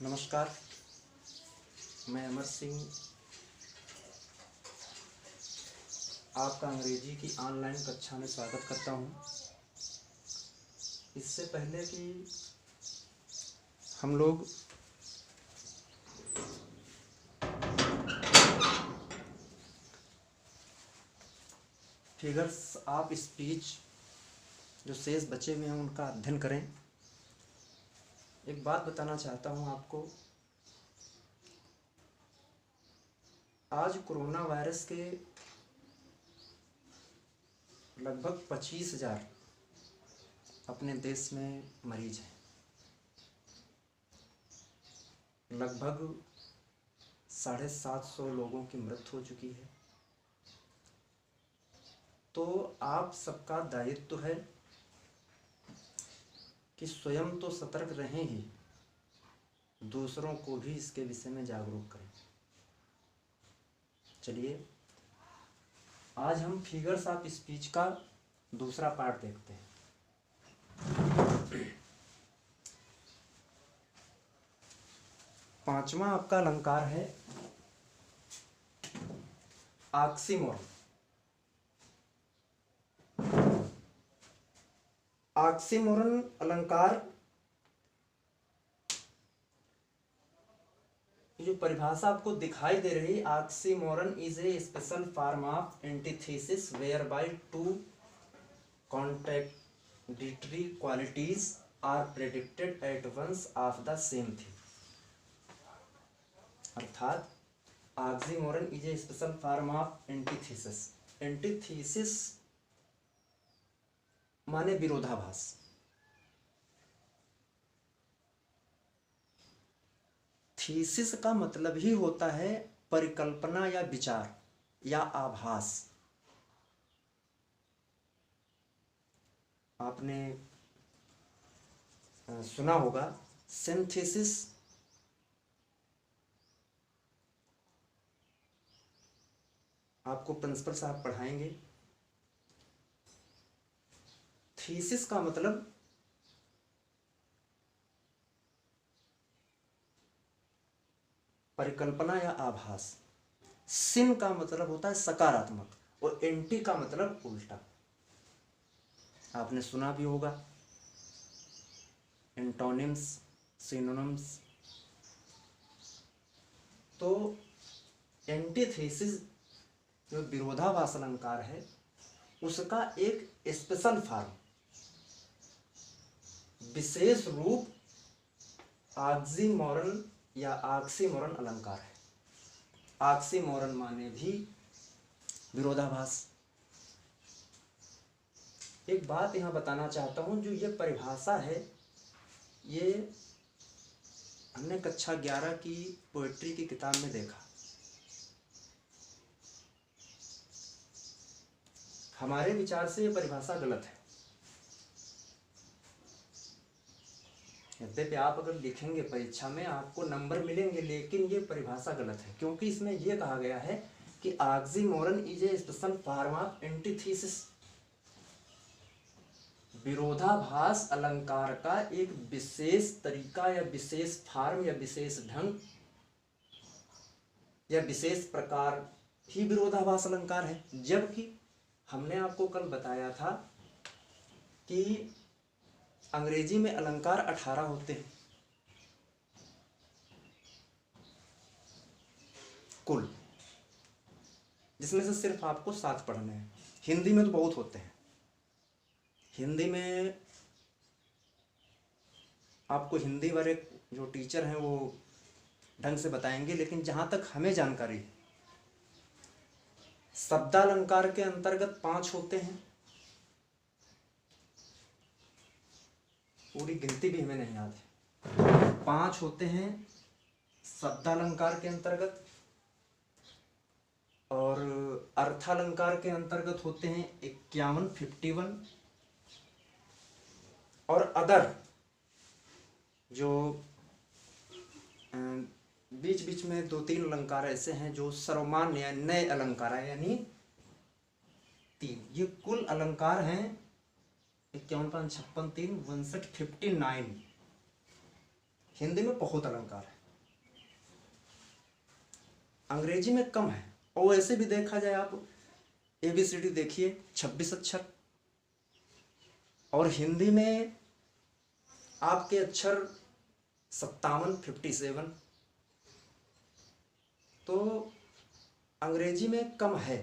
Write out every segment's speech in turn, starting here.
नमस्कार, मैं अमर सिंह आपका अंग्रेजी की ऑनलाइन कक्षा में स्वागत करता हूं। इससे पहले कि हम लोग फिगर्स ऑफ स्पीच जो शेष बचे हुए हैं उनका अध्ययन करें, एक बात बताना चाहता हूं आपको। आज कोरोना वायरस के लगभग 25,000 अपने देश में मरीज हैं। लगभग 750 लोगों की मृत्यु हो चुकी है। तो आप सबका दायित्व है कि स्वयं तो सतर्क रहें ही, दूसरों को भी इसके विषय में जागरूक करें। चलिए आज हम फिगर्स ऑफ स्पीच का दूसरा पार्ट देखते हैं। पांचवा आपका अलंकार है ऑक्सीमोरन। ऑक्सीमोरन अलंकार जो परिभाषा आपको दिखाई दे रही, oxymoron is a special form of antithesis whereby two contradictory qualities are predicated at once of the same thing. अर्थात oxymoron is a special form of antithesis. Antithesis माने विरोधाभास। थीसिस का मतलब ही होता है परिकल्पना या विचार या आभास। आपने सुना होगा सिंथेसिस, आपको प्रिंसिपल साहब पढ़ाएंगे। थीसिस का मतलब परिकल्पना या आभास। सिन का मतलब होता है सकारात्मक और एंटी का मतलब उल्टा। आपने सुना भी होगा एंटोनिम्स, सिनोनिम्स। तो एंटीथेसिस जो विरोधाभास अलंकार है उसका एक स्पेशल फॉर्म, विशेष रूप ऑक्सीमोरन या ऑक्सीमोरन अलंकार है। ऑक्सीमोरन माने भी विरोधाभास। एक बात यहां बताना चाहता हूं, जो ये परिभाषा है ये हमने कक्षा 11 की पोएट्री की किताब में देखा। हमारे विचार से ये परिभाषा गलत है। यद्यपि आप अगर लिखेंगे परीक्षा में आपको नंबर मिलेंगे, लेकिन ये परिभाषा गलत है, क्योंकि इसमें यह कहा गया है कि oxymoron is a special form of antithesis. विरोधाभास अलंकार का एक विशेष तरीका या विशेष फॉर्म या विशेष ढंग या विशेष प्रकार ही विरोधाभास अलंकार है। जबकि हमने आपको कल बताया था कि अंग्रेजी में अलंकार 18 होते हैं कुल, जिसमें से सिर्फ आपको 7 पढ़ने हैं। हिंदी में तो बहुत होते हैं। हिंदी में आपको हिंदी वाले जो टीचर हैं वो ढंग से बताएंगे, लेकिन जहां तक हमें जानकारी है शब्दालंकार के अंतर्गत 5 होते हैं। पूरी गिनती भी हमें नहीं याद है। 5 होते हैं शब्दालंकार के अंतर्गत, और अर्थालंकार के अंतर्गत होते हैं 51, 51। और अदर जो बीच बीच में 2-3 अलंकार ऐसे हैं जो सर्वमान्य या नए अलंकार है, यानी 3। ये कुल अलंकार हैं 51, 55, 3, 59 हिंदी में बहुत अलंकार है, अंग्रेजी में कम है। और वैसे भी देखा जाए, आप ABCD देखिए 26 अक्षर, और हिंदी में आपके अक्षर 57 तो अंग्रेजी में कम है।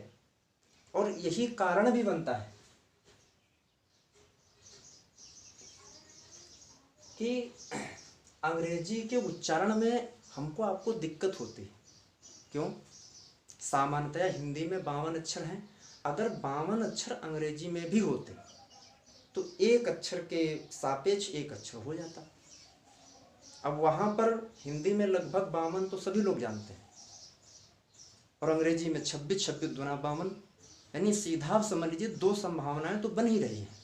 और यही कारण भी बनता है कि अंग्रेजी के उच्चारण में हमको आपको दिक्कत होती है। क्यों? सामान्यतया हिंदी में 52 अक्षर हैं, अगर 52 अक्षर अंग्रेजी में भी होते तो एक अक्षर के सापेक्ष एक अक्षर हो जाता। अब वहाँ पर हिंदी में लगभग 52 तो सभी लोग जानते हैं, और अंग्रेजी में 26 गुना 52, यानी सीधा आप समझ लीजिए दो संभावनाएं तो बन ही रही हैं।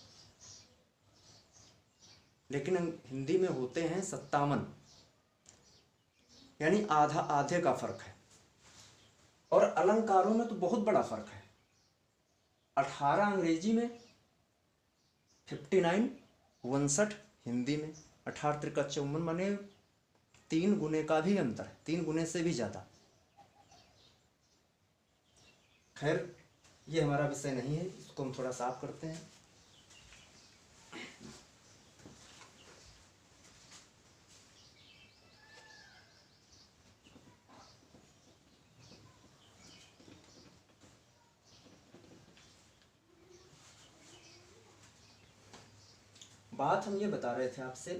लेकिन हिंदी में होते हैं 57, यानी आधा आधे का फर्क है। और अलंकारों में तो बहुत बड़ा फर्क है, 18 अंग्रेजी में, 59 59 हिंदी में, 18 त्रिका 54, माने 3 गुने का भी अंतर है, 3 गुने से भी ज्यादा। खैर, ये हमारा विषय नहीं है, इसको हम थोड़ा साफ करते हैं। बात हम ये बता रहे थे आपसे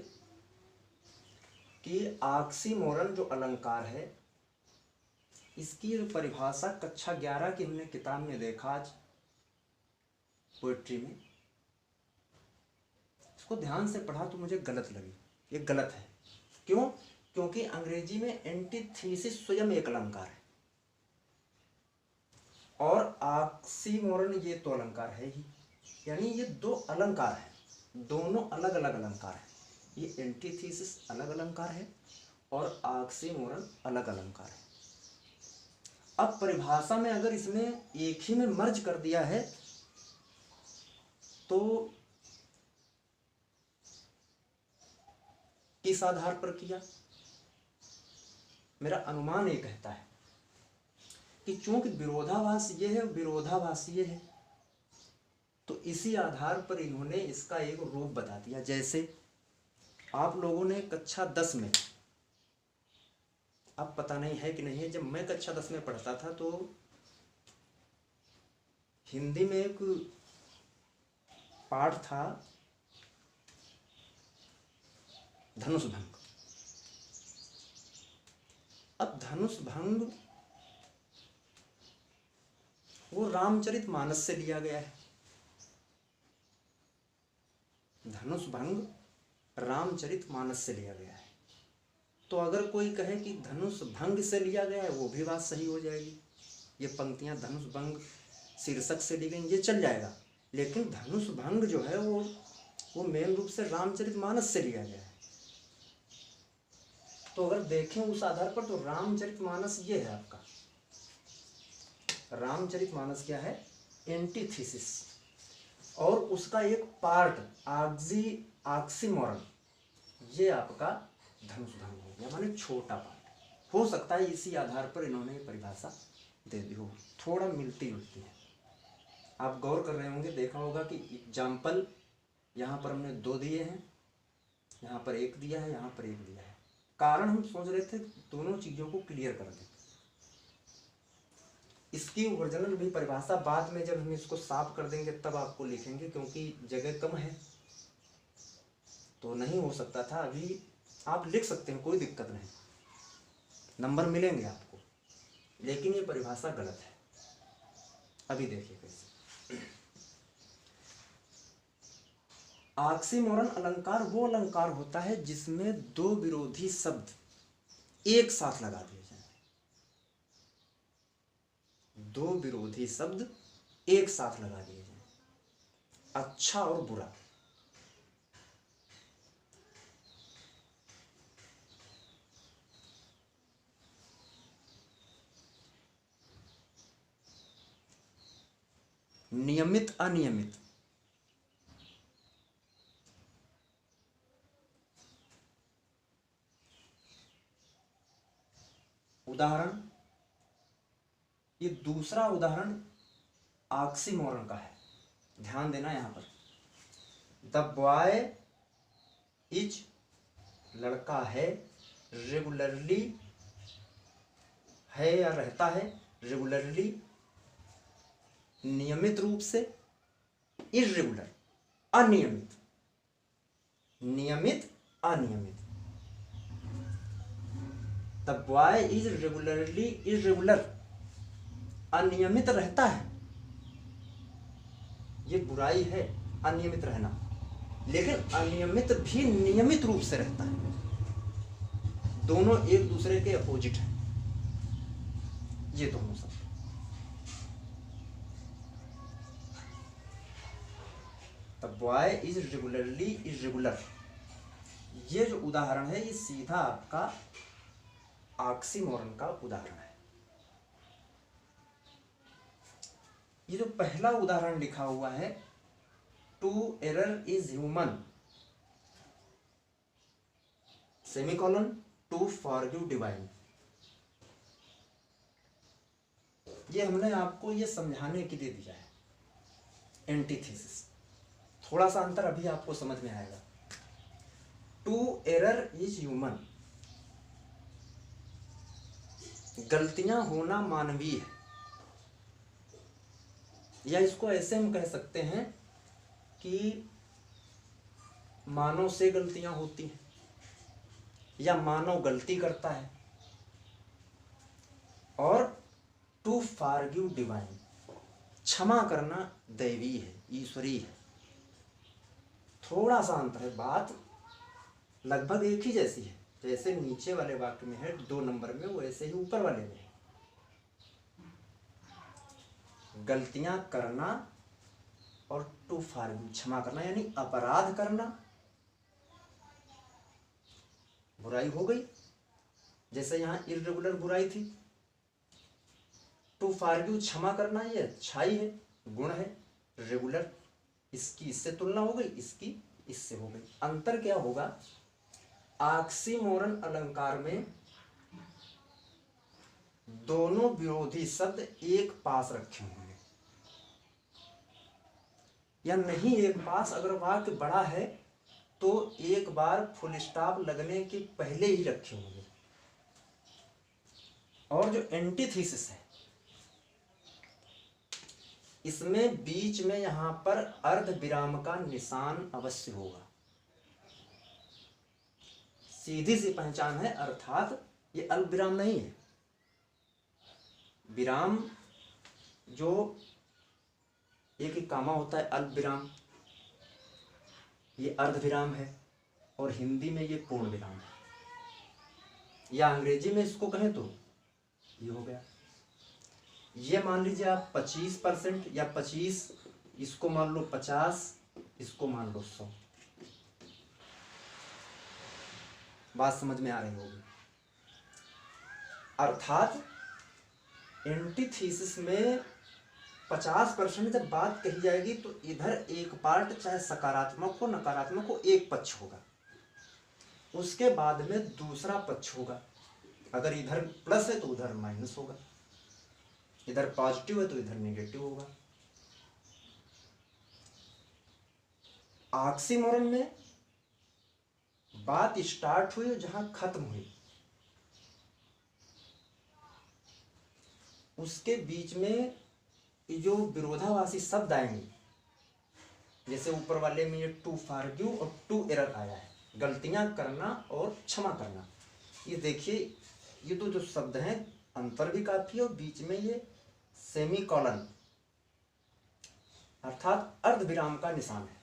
कि ऑक्सीमोरन जो अलंकार है, इसकी जो परिभाषा कक्षा 11 की हमने किताब में देखा आज पोएट्री में, इसको ध्यान से पढ़ा तो मुझे गलत लगी। ये गलत है। क्यों? क्योंकि अंग्रेजी में एंटीथीसिस स्वयं एक अलंकार है, और ऑक्सीमोरन ये तो अलंकार है ही, यानी ये दो अलंकार है, दोनों अलग अलग अलंकार है। ये एंटीथीसिस अलग अलंकार है और ऑक्सीमोरन अलग अलंकार है। अब परिभाषा में अगर इसमें एक ही में मर्ज कर दिया है तो किस आधार पर किया? मेरा अनुमान ये कहता है कि चूंकि विरोधाभास ये है, विरोधाभास ये है, तो इसी आधार पर इन्होंने इसका एक रूप बता दिया। जैसे आप लोगों ने कक्षा 10 में, अब पता नहीं है कि नहीं है, जब मैं कक्षा 10 में पढ़ता था तो हिंदी में एक पाठ था धनुष भंग। अब धनुष भंग वो रामचरितमानस से लिया गया है। धनुष भंग रामचरितमानस से लिया गया है। तो अगर कोई कहे कि धनुष भंग से लिया गया है, वो भी बात सही हो जाएगी। ये पंक्तियां धनुष भंग शीर्षक से ली गई, ये चल जाएगा। लेकिन धनुष भंग जो है वो मेन रूप से रामचरितमानस से लिया गया है। तो अगर देखें उस आधार पर तो रामचरितमानस ये है आपका, रामचरितमानस क्या है? एंटीथीसिस। और उसका एक पार्ट ऑक्सीमोरन, ये आपका धनुष भंग हो गया, माने छोटा पार्ट। हो सकता है इसी आधार पर इन्होंने ये परिभाषा दे दी हो, थोड़ा मिलती जुलती है। आप गौर कर रहे होंगे, देखा होगा कि एग्जाम्पल यहाँ पर हमने 2 दिए हैं, यहाँ पर 1 दिया है, यहाँ पर 1 दिया है। कारण हम सोच रहे थे दोनों चीजों को क्लियर कर दें। इसकी ओरिजिनल भी परिभाषा बाद में जब हम इसको साफ कर देंगे तब आपको लिखेंगे, क्योंकि जगह कम है तो नहीं हो सकता था। अभी आप लिख सकते हैं, कोई दिक्कत नहीं, नंबर मिलेंगे आपको, लेकिन ये परिभाषा गलत है। अभी देखिए कैसे। ऑक्सीमोरन अलंकार वो अलंकार होता है जिसमें 2 विरोधी शब्द एक साथ लगा दिए जाए। 2 विरोधी शब्द एक साथ लगा दिए जाए, अच्छा और बुरा। नियमित अनियमित, उदाहरण, ये दूसरा उदाहरण ऑक्सीमोरन का है, ध्यान देना यहाँ पर। द बॉय इज, लड़का है, रेगुलरली है या रहता है, रेगुलरली नियमित रूप से, इर्रेगुलर अनियमित, नियमित अनियमित। The boy is regularly irregular, अनियमित रहता है, ये बुराई है अनियमित रहना, लेकिन अनियमित भी नियमित रूप से रहता है, दोनों एक दूसरे के अपोजिट हैं ये दोनों शब्द। The boy is regularly irregular, ये जो उदाहरण है ये सीधा आपका ऑक्सीमोरन का उदाहरण है। ये जो पहला उदाहरण लिखा हुआ है, to error is human, semicolon, to forgive divine, ये हमने आपको ये समझाने के लिए दिया है एंटीथेसिस। थोड़ा सा अंतर अभी आपको समझ में आएगा। टू एरर इज ह्यूमन, गलतियां होना मानवीय है, या इसको ऐसे हम कह सकते हैं कि मानव से गलतियां होती हैं या मानव गलती करता है। और टू फॉरगिव डिवाइन, क्षमा करना दैवी है, ईश्वरीय है। थोड़ा सा अंतर है, बात लगभग एक ही जैसी है, जैसे नीचे वाले वाक्य में है 2 नंबर में, वैसे ही ऊपर वाले में है। गलतियां करना और टू फॉरगिव, क्षमा करना, यानी अपराध करना, बुराई हो गई, जैसे यहां इर्रेगुलर बुराई थी। टू फॉरगिव, क्षमा करना, ये अच्छाई है, गुण है। रेगुलर, इसकी इससे तुलना हो गई, इसकी इससे हो गई। अंतर क्या होगा, ऑक्सीमोरन अलंकार में दोनों विरोधी शब्द एक पास रखे होंगे, या नहीं एक पास, अगर वाक्य बड़ा है तो एक बार फुल स्टॉप लगने के पहले ही रखे होंगे। और जो एंटीथेसिस है, इसमें बीच में यहां पर अर्ध विराम का निशान अवश्य होगा, सीधी सी पहचान है, अर्थात ये अल्प विराम नहीं है। विराम जो एक ही कामा होता है, अल्प विराम, ये अर्ध विराम है, और हिंदी में ये पूर्ण विराम है, या अंग्रेजी में इसको कहें तो ये हो गया। ये मान लीजिए आप 25% या 25, इसको मान लो 50, इसको मान लो 100। बात समझ में आ रही होगी। अर्थात एंटीथेसिस में 50% जब बात कही जाएगी तो इधर एक पार्ट चाहे सकारात्मक हो नकारात्मक हो, एक पक्ष होगा, उसके बाद में दूसरा पक्ष होगा। अगर इधर प्लस है तो उधर माइनस होगा, इधर पॉजिटिव है तो इधर नेगेटिव होगा। ऑक्सीमोरन में बात स्टार्ट हुई जहां खत्म हुई, उसके बीच में जो विरोधाभासी शब्द आएंगे, जैसे ऊपर वाले में ये टू फॉरगिव और टू एरर आया है, गलतियां करना और क्षमा करना। ये देखिए, ये तो जो शब्द हैं अंतर भी काफी है, और बीच में ये सेमीकोलन अर्थात अर्ध विराम का निशान है।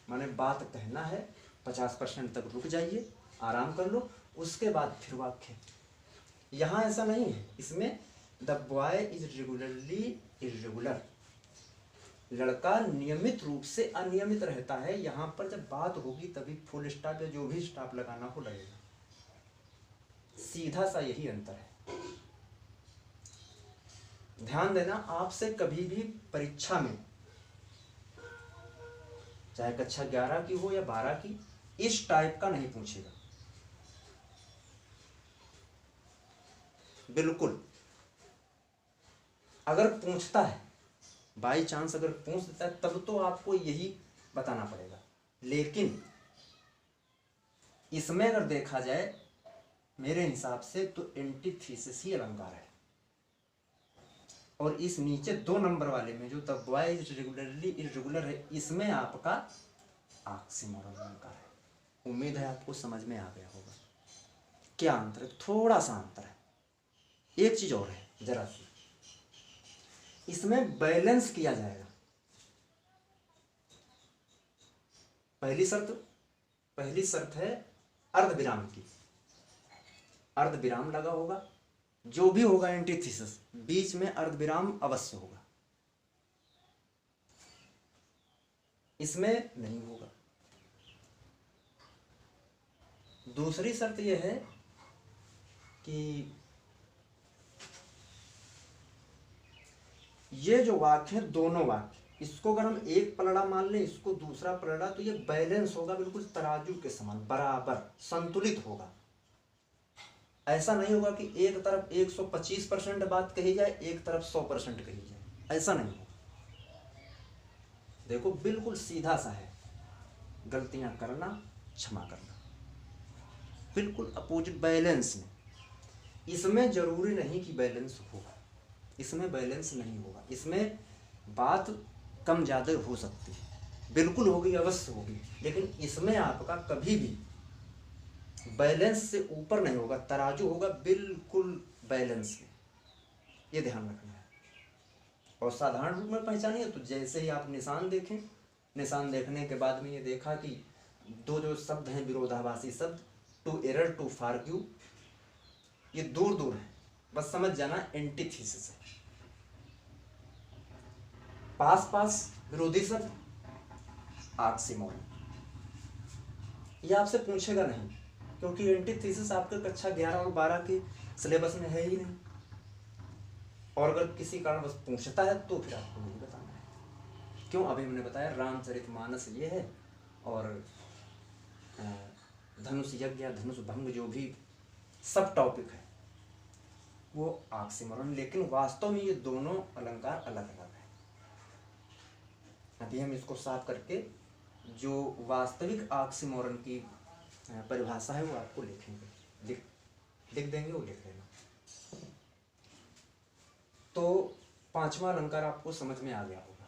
माने बात कहना है, 50% तक रुक जाइए, आराम कर लो, उसके बाद फिर वाक्य। यहाँ ऐसा नहीं है, इसमें the boy is regularly irregular, लड़का नियमित रूप से अनियमित रहता है। यहाँ पर जब बात होगी तभी फुल स्टॉप या जो भी स्टॉप लगाना हो लगेगा, सीधा सा यही अंतर है। ध्यान देना, आपसे कभी भी परीक्षा में, चाहे कक्षा 11 की हो या 12 की, इस टाइप का नहीं पूछेगा। बिल्कुल। अगर पूछता है, बाई चांस अगर पूछ देता है, तब तो आपको यही बताना पड़ेगा। लेकिन इसमें अगर देखा जाए मेरे हिसाब से तो एंटीथीसिस ही अलंकार है। और इस नीचे 2 नंबर वाले में जो the boy is regularly irregular है, इसमें आपका ऑक्सीमोरन अलंकार है। उम्मीद है आपको समझ में आ गया होगा। क्या अंतर है? थोड़ा सा अंतर है। एक चीज और है जरा सी, इसमें बैलेंस किया जाएगा। पहली शर्त है अर्ध विराम की। अर्ध विराम लगा होगा, जो भी होगा एंटीथीसिस बीच में अर्ध विराम अवश्य होगा, इसमें नहीं होगा। दूसरी शर्त यह है कि ये जो वाक्य है, दोनों वाक्य, इसको अगर हम एक पलड़ा मान लें, इसको दूसरा पलड़ा, तो ये बैलेंस होगा, बिल्कुल तराजू के समान बराबर संतुलित होगा। ऐसा नहीं होगा कि एक तरफ 125% बात कही जाए, एक तरफ 100% कही जाए, ऐसा नहीं होगा। देखो बिल्कुल सीधा सा है, गलतियां करना, क्षमा करना, बिल्कुल अपोजिट बैलेंस में। इसमें जरूरी नहीं कि बैलेंस होगा, इसमें बैलेंस नहीं होगा, इसमें बात कम ज़्यादा हो सकती है, बिल्कुल होगी, अवश्य होगी, लेकिन इसमें आपका कभी भी बैलेंस से ऊपर नहीं होगा, तराजू होगा बिल्कुल बैलेंस में, ये ध्यान रखना है। और साधारण रूप में पहचानिए तो जैसे ही आप निशान देखें, निशान देखने के बाद में ये देखा कि दो जो शब्द हैं विरोधाभासी शब्द, टू एरर टू फार्ग्यू, ये दूर दूर है, बस समझ जाना एंटीथीसिस है। पास पास विरोधी शब्द ऑक्सीमोरन। ये आपसे पूछेगा नहीं, क्योंकि एंटीथीसिस आपके कक्षा 11 और 12 के सिलेबस में है ही नहीं। और अगर किसी कारण बस पूछता है तो फिर आपको नहीं बताना है। क्यों? अभी हमने बताया रामचरितमानस ये है, और धनुष यज्ञ या धनुष भंग जो भी सब टॉपिक है वो ऑक्सीमोरन, लेकिन वास्तव में ये दोनों अलंकार अलग अलग है। अभी हम इसको साफ करके जो वास्तविक ऑक्सीमोरन की परिभाषा है वो आपको लिखेंगे, लिख देंगे, वो लिख लेना। तो 5वां अलंकार आपको समझ में आ गया होगा।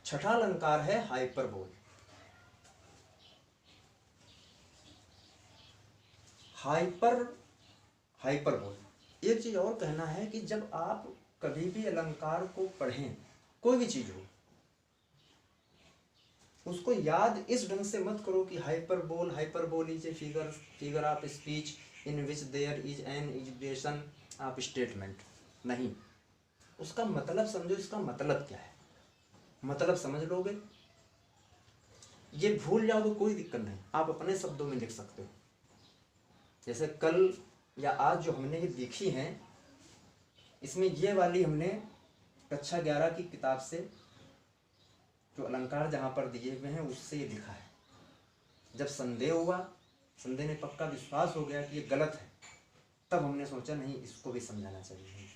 6ठा अलंकार है हाइपरबोल। हाइपरबोल। एक चीज और कहना है कि जब आप कभी भी अलंकार को पढ़ें, कोई भी चीज हो, उसको याद इस ढंग से मत करो कि hyperbole is a figure of speech in which there is an exhibition of statement. नहीं, उसका मतलब समझो, इसका मतलब क्या है, मतलब समझ लोगे, ये भूल जाओ तो कोई दिक्कत नहीं, आप अपने शब्दों में लिख सकते हो। जैसे कल या आज जो हमने ये देखी हैं, इसमें ये वाली हमने कक्षा 11 की किताब से जो अलंकार जहाँ पर दिए हुए हैं उससे ये लिखा है। जब संदेह हुआ, संदेह ने पक्का विश्वास हो गया कि ये गलत है, तब हमने सोचा नहीं, इसको भी समझाना चाहिए।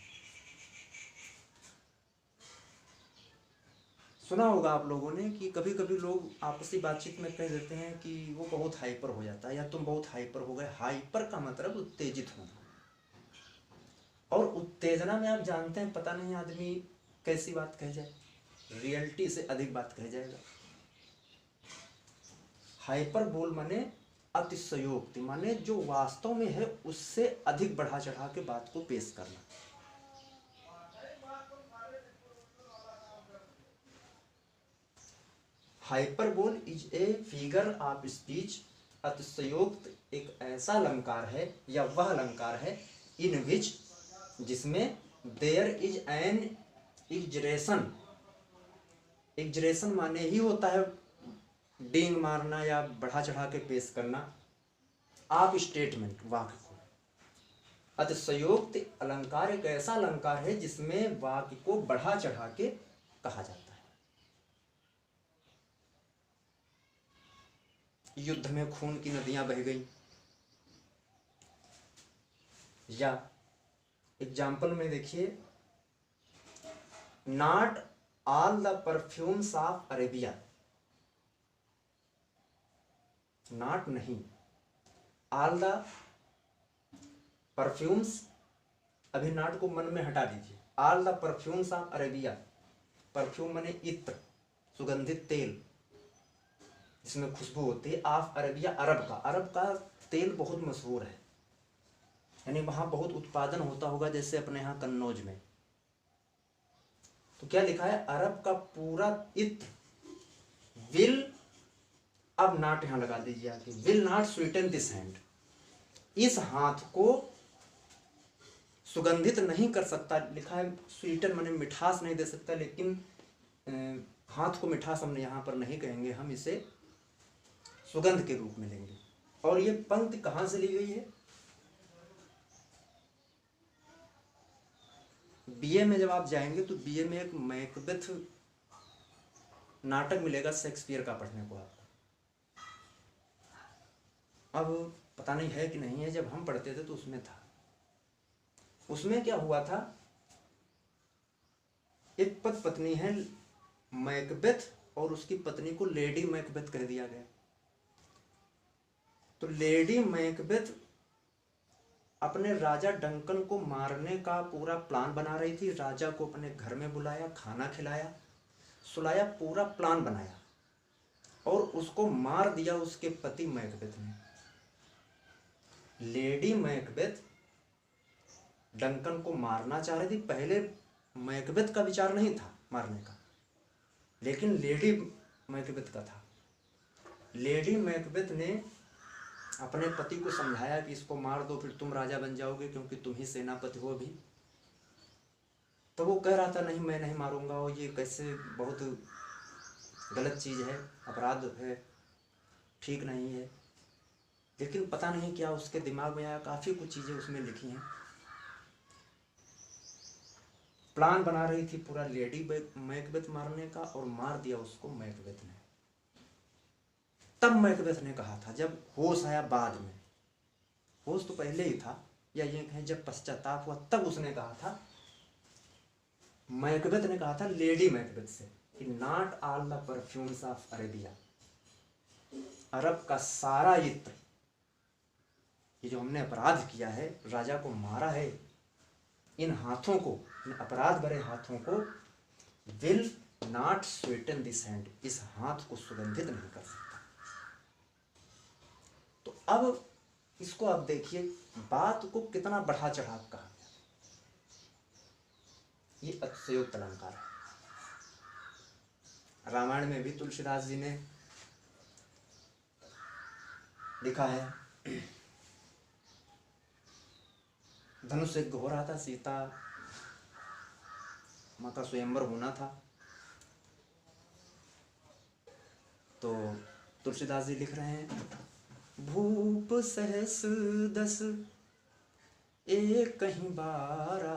सुना होगा आप लोगों ने कि कभी कभी लोग आपसी बातचीत में कह देते हैं कि वो बहुत हाइपर हो जाता है या तुम बहुत हाइपर हो गए। हाइपर का मतलब उत्तेजित होना, और उत्तेजना में आप जानते हैं, पता नहीं आदमी कैसी बात कह जाए, रियलिटी से अधिक बात कह जाएगा। हाइपर बोल माने अतिशयोक्ति, माने जो वास्तव में है उससे अधिक बढ़ा चढ़ा के बात को पेश करना। Hyperbole is a figure of speech. अतिशयोक्त एक ऐसा अलंकार है या वह अलंकार है इन विच, जिसमें there is N exaggeration. Exaggeration माने ही होता है डींग मारना या बढ़ा चढ़ा के पेश करना, आप स्टेटमेंट वाक्य को। अतिशयोक्त अलंकार एक ऐसा अलंकार है जिसमें वाक्य को बढ़ा चढ़ा के कहा जाता है। युद्ध में खून की नदियां बह गई, या एग्जाम्पल में देखिए, not all the perfumes of Arabia, not नहीं, ऑल द परफ्यूम्स, अभी नॉट को मन में हटा दीजिए, all the perfumes of Arabia, perfume माने इत्र, सुगंधित तेल जिसमें खुशबू होती है, ऑफ अरेबिया, अरब का तेल बहुत मशहूर है, यानी वहाँ बहुत उत्पादन होता होगा, जैसे अपने यहाँ कन्नौज में। तो क्या लिखा है, अरब का पूरा इत्र विल, अब नॉट यहाँ लगा दीजिए आके, will not Sutton this hand, इस हाथ को सुगंधित नहीं कर सकता, लिखा है स्वीटन माने मिठास नहीं दे सकता, लेकिन हाथ को मिठास हमने यहाँ पर नहीं कहेंगे, हम इसे सुगंध के रूप में लेंगे। और ये पंक्ति कहाँ से ली गई है, बीए में जब आप जाएंगे तो बीए में एक मैकबेथ नाटक मिलेगा शेक्सपियर का पढ़ने को आपको। अब पता नहीं है कि नहीं है, जब हम पढ़ते थे तो उसमें था। उसमें क्या हुआ था, एक पति पत्नी है मैकबेथ, और उसकी पत्नी को लेडी मैकबेथ कह दिया गया। तो लेडी मैकबेथ अपने राजा डंकन को मारने का पूरा प्लान बना रही थी, राजा को अपने घर में बुलाया, खाना खिलाया, सुलाया, पूरा प्लान बनाया, और उसको मार दिया उसके पति मैकबेथ ने। लेडी मैकबेथ डंकन को मारना चाह रही थी, पहले मैकबेथ का विचार नहीं था मारने का, लेकिन लेडी मैकबेथ का था। लेडी मैकबेथ ने अपने पति को समझाया कि इसको मार दो, फिर तुम राजा बन जाओगे, क्योंकि तुम ही सेनापति हो अभी। तो वो कह रहा था नहीं, मैं नहीं मारूंगा, और ये कैसे, बहुत गलत चीज़ है, अपराध है, ठीक नहीं है। लेकिन पता नहीं क्या उसके दिमाग में आया, काफ़ी कुछ चीज़ें उसमें लिखी हैं। प्लान बना रही थी पूरा लेडी मैकबेथ मारने का, और मार दिया उसको मैकबेथ ने। तब मैकबेथ ने कहा था, जब होश आया बाद में, होश तो पहले ही था, या ये कहें जब पश्चाताप हुआ, तब उसने कहा था, मैकबेथ ने कहा था लेडी मैकबेथ से कि not all the perfumes of Arabia, अरब का सारा इत्र, ये जो हमने अपराध किया है, राजा को मारा है, इन हाथों को, इन अपराध भरे हाथों को, will not Sutton this hand, इस हाथ को सुगंधित नहीं कर सकता। तो अब इसको आप देखिए, बात को कितना बढ़ा चढ़ा कहा गया। ये अतिशयोक्त अलंकार है। रामायण में भी तुलसीदास जी ने लिखा है, धनुष यज्ञ हो रहा था, सीता माँ का स्वयंवर होना था, तो तुलसीदास जी लिख रहे हैं, भूप सहस दस एक कहीं बारा,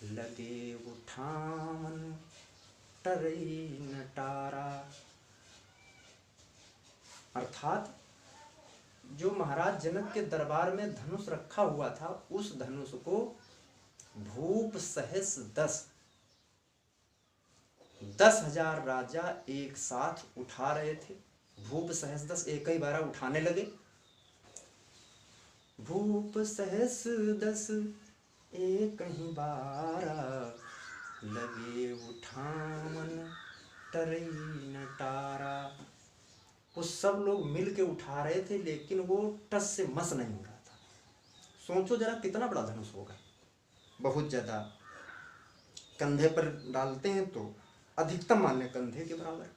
लगे उठावन टरई नटारा। अर्थात जो महाराज जनक के दरबार में धनुष रखा हुआ था, उस धनुष को भूप सहस 10,000 राजा एक साथ उठा रहे थे। भूप सहस 10 एक ही बार उठाने लगे। भूप सहस 10 एक ही बार, लगे उठावन टरई नटारा। वो सब लोग मिल के उठा रहे थे, लेकिन वो टस से मस नहीं हो रहा था। सोचो जरा कितना बड़ा धनुष होगा, बहुत ज़्यादा। कंधे पर डालते हैं तो अधिकतम मान लें कंधे के बराबर।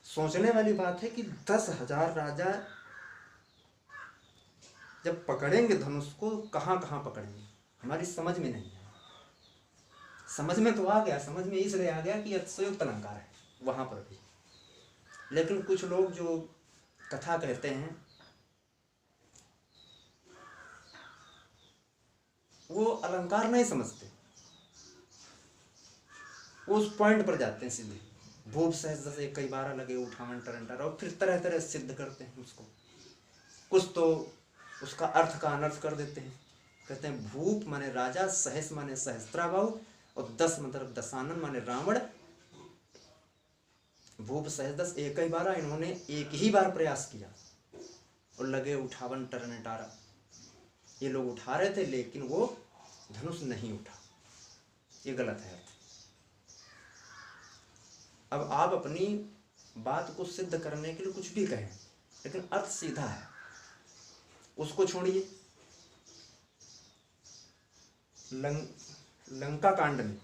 सोचने वाली बात है कि 10,000 राजा जब पकड़ेंगे धनुष को, कहाँ कहाँ पकड़ेंगे, हमारी समझ में नहीं है। समझ में तो आ गया, समझ में इसलिए आ गया कि अतिशयोक्त अलंकार है वहाँ पर भी। लेकिन कुछ लोग जो कथा कहते हैं, वो अलंकार नहीं समझते, वो उस पॉइंट पर जाते हैं सीधे। भूप सहस 10 एक कई बार लगे उठावन टरंटर, और फिर तरह तरह सिद्ध करते हैं उसको। कुछ तो उसका अर्थ का अनर्थ कर देते हैं। कहते हैं भूप माने राजा, सहस माने सहस्त्राबाहु, और दस मतलब दशानन माने रावण। भूप सहस दस, एक ही बार इन्होंने एक ही बार प्रयास किया और लगे उठावन टरनटारा। ये लोग उठा रहे थे लेकिन वो धनुष नहीं उठा। ये गलत है अर्थ। अब आप अपनी बात को सिद्ध करने के लिए कुछ भी कहें, लेकिन अर्थ सीधा है, उसको छोड़िए। लंका कांड में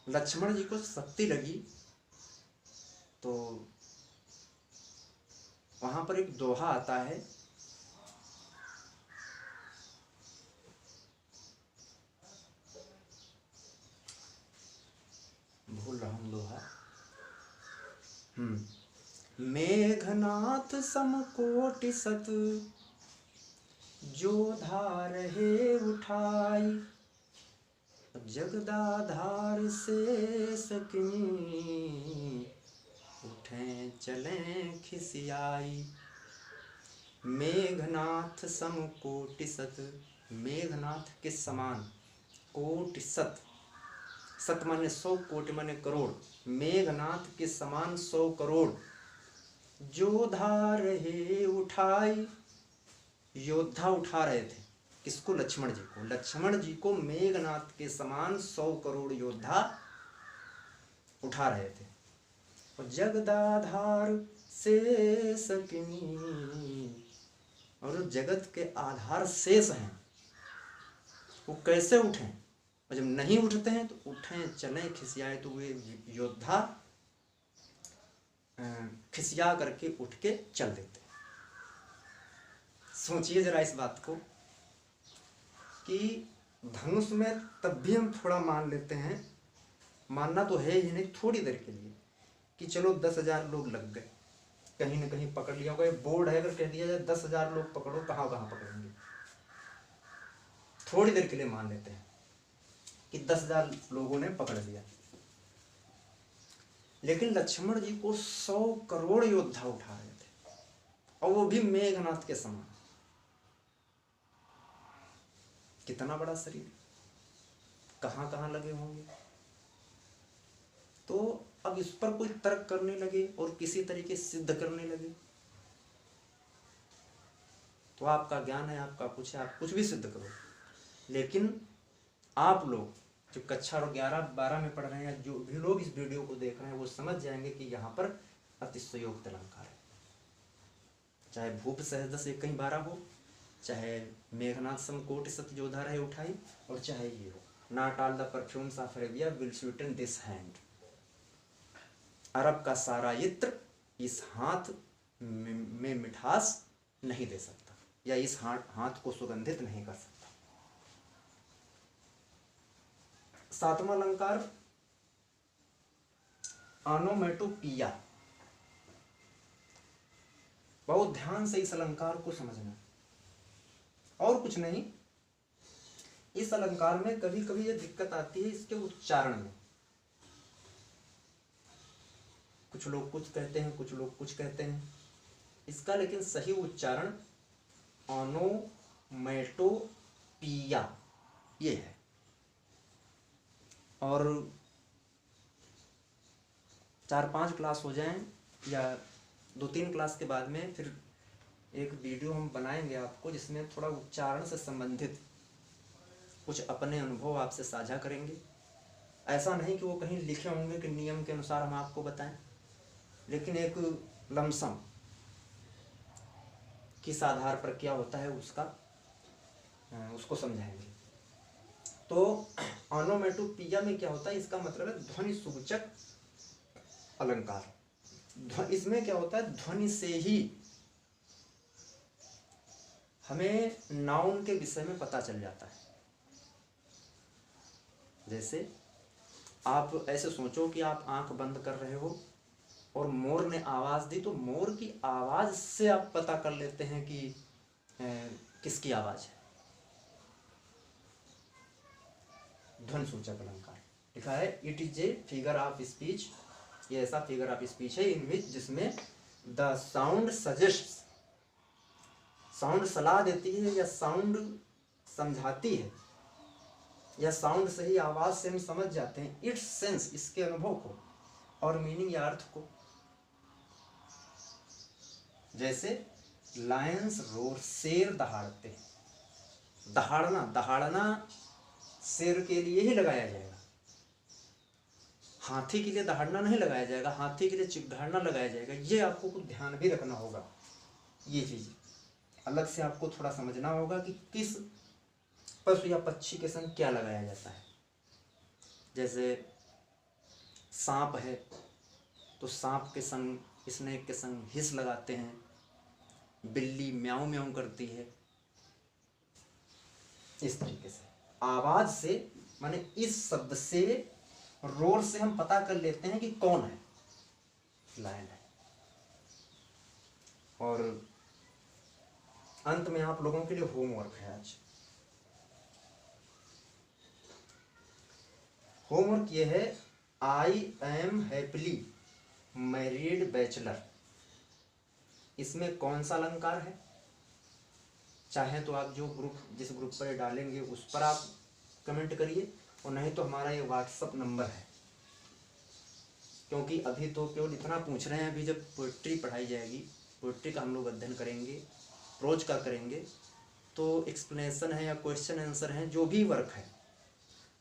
लक्ष्मण जी को शक्ति लगी तो वहां पर एक दोहा आता है, भूल रहा हूं दोहा। मेघनाथ समकोटि सत, जो धार है उठाई, जगदाधार से सकिनी, उठे चले खिसियाई। मेघनाथ समकोटि सत, मेघनाथ के समान, कोटि सत, सत माने 100, कोटि माने करोड़, मेघनाथ के समान 100 करोड़, जो धार है उठाई। योद्धा उठा रहे थे किसको? लक्ष्मण जी को। लक्ष्मण जी को मेघनाथ के समान 100 करोड़ योद्धा उठा रहे थे। और जगदाधार से सकिनी, और जगत के आधार शेष हैं, वो कैसे उठें? और जब नहीं उठते हैं तो उठें चलें खिसियाए, तो वे योद्धा खिसिया करके उठ के चल देते। सोचिए जरा इस बात को कि धनुष में तब भी हम थोड़ा मान लेते हैं, मानना तो है ही नहीं, थोड़ी देर के लिए, कि चलो 10,000 लोग लग गए, कहीं ना कहीं पकड़ लिया होगा। बोर्ड है, अगर कह दिया जाए 10,000 लोग पकड़ो, कहाँ कहाँ पकड़ेंगे? थोड़ी देर के लिए मान लेते हैं कि 10,000 लोगों ने पकड़ लिया, लेकिन लक्ष्मण जी को 100 करोड़ योद्धा उठा रहे थे, और वो भी मेघनाथ के समान। कितना बड़ा शरीर, कहाँ कहाँ लगे होंगे। तो अब इस पर कोई तर्क करने लगे और किसी तरीके से सिद्ध करने लगे तो आपका ज्ञान है, आपका कुछ है, आप कुछ भी सिद्ध करो। लेकिन आप लोग जो कक्षा 11-12 में पढ़ रहे हैं, जो भी लोग इस वीडियो को देख रहे हैं, वो समझ जाएंगे कि यहाँ पर अतिशयोक्त अलंकार है। चाहे भूप सहस्रदश 1-12 हो, चाहे मेघनाथ समकोटि सत जो धार है उठाई, और चाहे ये हो, not all the perfumes of Arabia will sweeten this hand. अरब का सारा इत्र इस हाथ में मिठास नहीं दे सकता, या इस हाथ को सुगंधित नहीं कर सकता। 7वां अलंकार ऑनोमेटोपिया। बहुत ध्यान से इस अलंकार को समझना, और कुछ नहीं। इस अलंकार में कभी कभी ये दिक्कत आती है इसके उच्चारण में। कुछ लोग कुछ कहते हैं, कुछ लोग कुछ कहते हैं। इसका लेकिन सही उच्चारण ऑनोमेटोपिया ये है। और 4-5 क्लास हो जाएं, या 2-3 क्लास के बाद में फिर एक वीडियो हम बनाएंगे आपको, जिसमें थोड़ा उच्चारण से संबंधित कुछ अपने अनुभव आपसे साझा करेंगे। ऐसा नहीं कि वो कहीं लिखे होंगे कि नियम के अनुसार हम आपको बताएं, लेकिन एक लमसम किस आधार पर क्या होता है उसको समझाएंगे। तो ऑनोमेटोपिया में क्या होता है, इसका मतलब है ध्वनि सूचक अलंकार। इसमें क्या होता है, ध्वनि से ही हमें नाउन के विषय में पता चल जाता है। जैसे आप ऐसे सोचो कि आप आंख बंद कर रहे हो और मोर ने आवाज दी, तो मोर की आवाज से आप पता कर लेते हैं कि किसकी आवाज है। ध्वनि सूचक अलंकार लिखा है, it is a figure of speech. ये ऐसा फिगर ऑफ स्पीच है इन विच जिसमें द साउंड सजेस्ट्स साउंड सलाह देती है या साउंड समझाती है या साउंड से ही, आवाज से हम समझ जाते हैं इट्स सेंस, इसके अनुभव को और मीनिंग या अर्थ को। जैसे लायंस रोर, शेर दहाड़ते हैं। दहाड़ना, दहाड़ना शेर के लिए ही लगाया जाएगा, हाथी के लिए दहाड़ना नहीं लगाया जाएगा, हाथी के लिए चिघाड़ना लगाया जाएगा। ये आपको कुछ ध्यान भी रखना होगा, ये चीज अलग से आपको थोड़ा समझना होगा कि किस पशु या पक्षी के संग क्या लगाया जाता है। जैसे सांप है तो सांप के संग, स्नेक के संग हिस लगाते हैं। बिल्ली म्याऊं म्याऊं करती है। इस तरीके से आवाज से, माने इस शब्द से, रोर से हम पता कर लेते हैं कि कौन है, लायन है। और अंत में आप लोगों के लिए होमवर्क है आज। होमवर्क ये है, I am happily married bachelor. इसमें कौन सा अलंकार है? चाहे तो आप जो ग्रुप, जिस ग्रुप पर डालेंगे उस पर आप कमेंट करिए, और नहीं तो हमारा ये व्हाट्सअप नंबर है। क्योंकि अभी तो केवल इतना पूछ रहे हैं, अभी जब पोइट्री पढ़ाई जाएगी, पोइट्री का हम लोग अध्ययन करेंगे, प्रोज का करेंगे, तो एक्सप्लेनेशन है या क्वेश्चन आंसर है, जो भी वर्क है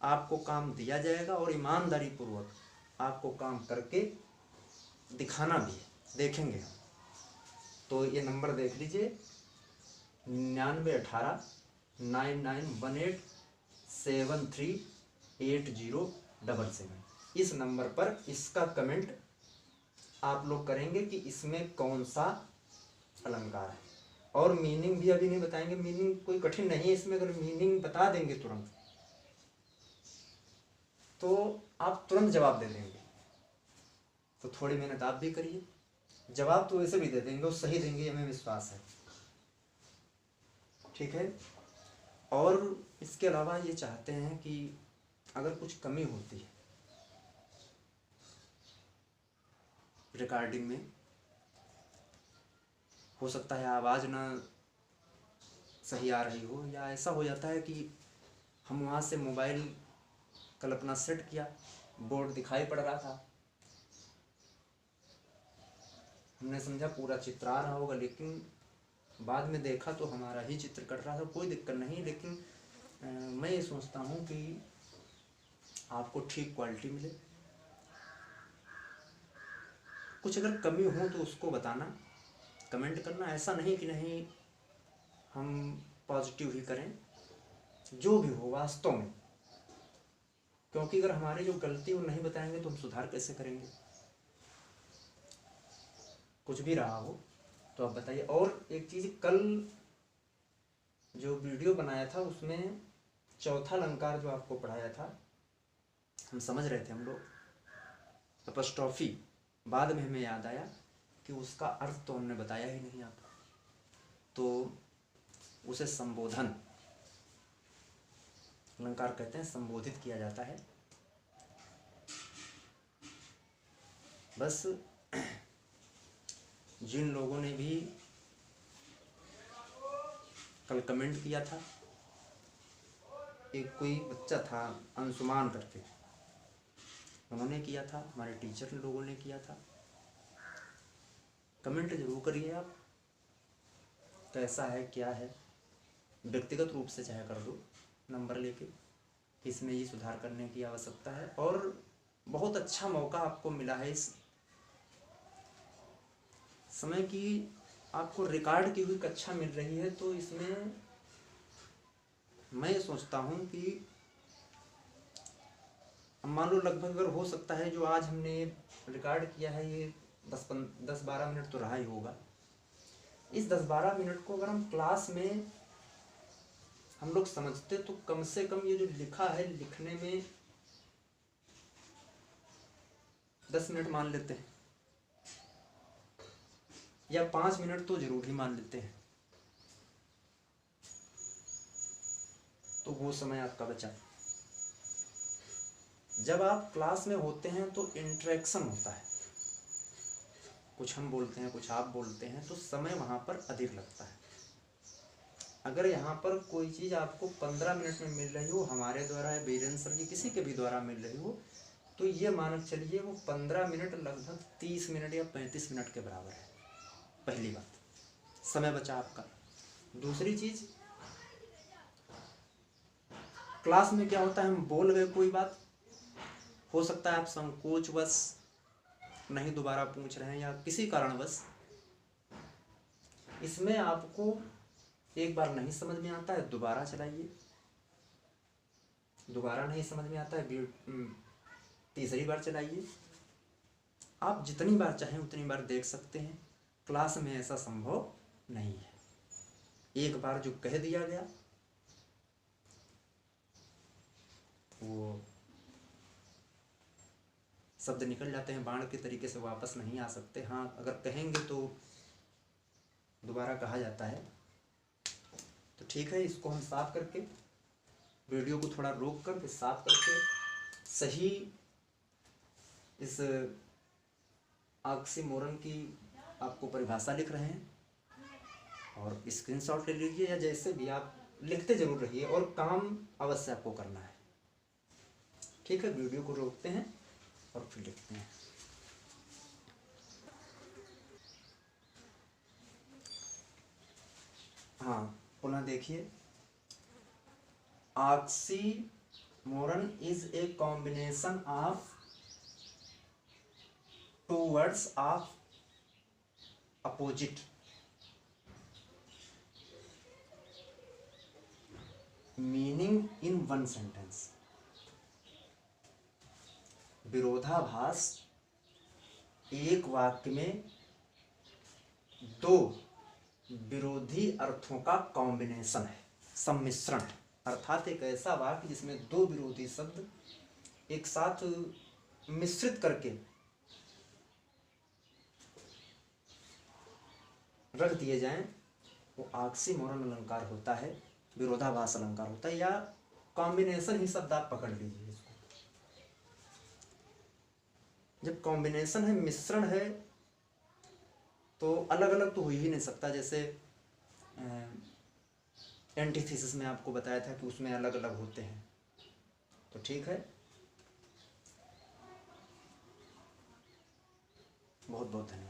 आपको काम दिया जाएगा और ईमानदारी पूर्वक आपको काम करके दिखाना भी है, देखेंगे हम। तो ये नंबर देख लीजिए, 9918-73807। इस नंबर पर इसका कमेंट आप लोग करेंगे कि इसमें कौन सा अलंकार है। और मीनिंग भी अभी नहीं बताएंगे, मीनिंग कोई कठिन नहीं है इसमें। अगर मीनिंग बता देंगे तुरंत तो आप तुरंत जवाब दे देंगे। तो थोड़ी मेहनत आप भी करिए, जवाब तो वैसे भी दे देंगे और सही देंगे, हमें विश्वास है। ठीक है। और इसके अलावा ये चाहते हैं कि अगर कुछ कमी होती है रिकॉर्डिंग में, हो सकता है आवाज़ ना सही आ रही हो, या ऐसा हो जाता है कि हम वहाँ से मोबाइल कल अपना सेट किया, बोर्ड दिखाई पड़ रहा था, हमने समझा पूरा चित्र आ रहा होगा, लेकिन बाद में देखा तो हमारा ही चित्र कट रहा था। कोई दिक्कत नहीं, लेकिन मैं ये सोचता हूँ कि आपको ठीक क्वालिटी मिले। कुछ अगर कमी हो तो उसको बताना, कमेंट करना। ऐसा नहीं कि नहीं हम पॉजिटिव ही करें, जो भी हो वास्तव में, क्योंकि अगर हमारी जो गलती वो नहीं बताएंगे तो हम सुधार कैसे करेंगे। कुछ भी रहा हो तो आप बताइए। और एक चीज़, कल जो वीडियो बनाया था उसमें चौथा अलंकार जो आपको पढ़ाया था, हम समझ रहे थे हम लोग, अपस्ट्रॉफी, बाद में हमें याद आया कि उसका अर्थ तो हमने बताया ही नहीं आपको। तो उसे संबोधन अलंकार कहते हैं, संबोधित किया जाता है। बस जिन लोगों ने भी कल कमेंट किया था, एक कोई बच्चा था अंशुमान करके, उन्होंने किया था, हमारे टीचर लोगों ने किया था। कमेंट जरूर करिए आप, कैसा है क्या है, व्यक्तिगत रूप से चाहे कर दो नंबर लेके, इसमें ये सुधार करने की आवश्यकता है। और बहुत अच्छा मौका आपको मिला है इस समय की, आपको रिकॉर्ड की हुई कक्षा मिल रही है। तो इसमें मैं सोचता हूँ कि मान लो लगभग अगर हो सकता है जो आज हमने रिकॉर्ड किया है ये 10-12 मिनट तो रहा ही होगा। इस 10-12 मिनट को अगर हम क्लास में हम लोग समझते तो कम से कम ये जो लिखा है, लिखने में 10 मिनट मान लेते हैं, या 5 मिनट तो जरूर ही मान लेते हैं। तो वो समय आपका बचा। जब आप क्लास में होते हैं तो इंटरेक्शन होता है, कुछ हम बोलते हैं कुछ आप बोलते हैं, तो समय वहाँ पर अधिक लगता है। अगर यहाँ पर कोई चीज़ आपको 15 मिनट में मिल रही हो, हमारे द्वारा या बीरेंद्र सर जी किसी के भी द्वारा मिल रही हो, तो ये मान चलिए वो 15 मिनट लगभग 30 मिनट या 35 मिनट के बराबर है। पहली बात, समय बचा आपका। दूसरी चीज़, क्लास में क्या होता है, हम बोल गए कोई बात, हो सकता है आप संकोचवश नहीं दोबारा पूछ रहे हैं या किसी कारणवश, इसमें आपको एक बार नहीं समझ में आता है दोबारा चलाइए, दोबारा नहीं समझ में आता है तीसरी बार चलाइए। आप जितनी बार चाहें उतनी बार देख सकते हैं। क्लास में ऐसा संभव नहीं है। एक बार जो कह दिया गया वो शब्द निकल जाते हैं, बाण के तरीके से वापस नहीं आ सकते। हाँ, अगर कहेंगे तो दोबारा कहा जाता है। तो ठीक है, इसको हम साफ करके, वीडियो को थोड़ा रोक कर फिर साफ करके सही इस ऑक्सीमोरन की आपको परिभाषा लिख रहे हैं, और स्क्रीनशॉट ले लीजिए या जैसे भी आप लिखते जरूर रहिए, और काम अवश्य आपको करना है। ठीक है, वीडियो को रोकते हैं और फिर लिखते हैं। हाँ, पुनः देखिए, oxymoron is a combination of two words of opposite meaning in one sentence. विरोधाभास एक वाक्य में दो विरोधी अर्थों का कॉम्बिनेशन है, सम्मिश्रण है। अर्थात एक ऐसा वाक्य जिसमें दो विरोधी शब्द एक साथ मिश्रित करके रख दिए जाएं, वो ऑक्सीमोरन अलंकार होता है, विरोधाभास अलंकार होता है, या कॉम्बिनेशन ही शब्द आप पकड़ लीजिए इसको। जब कॉम्बिनेशन है, मिश्रण है, तो अलग अलग तो हो ही नहीं सकता। जैसे एंटीथेसिस में आपको बताया था कि उसमें अलग अलग होते हैं। तो ठीक है, बहुत बहुत धन्यवाद।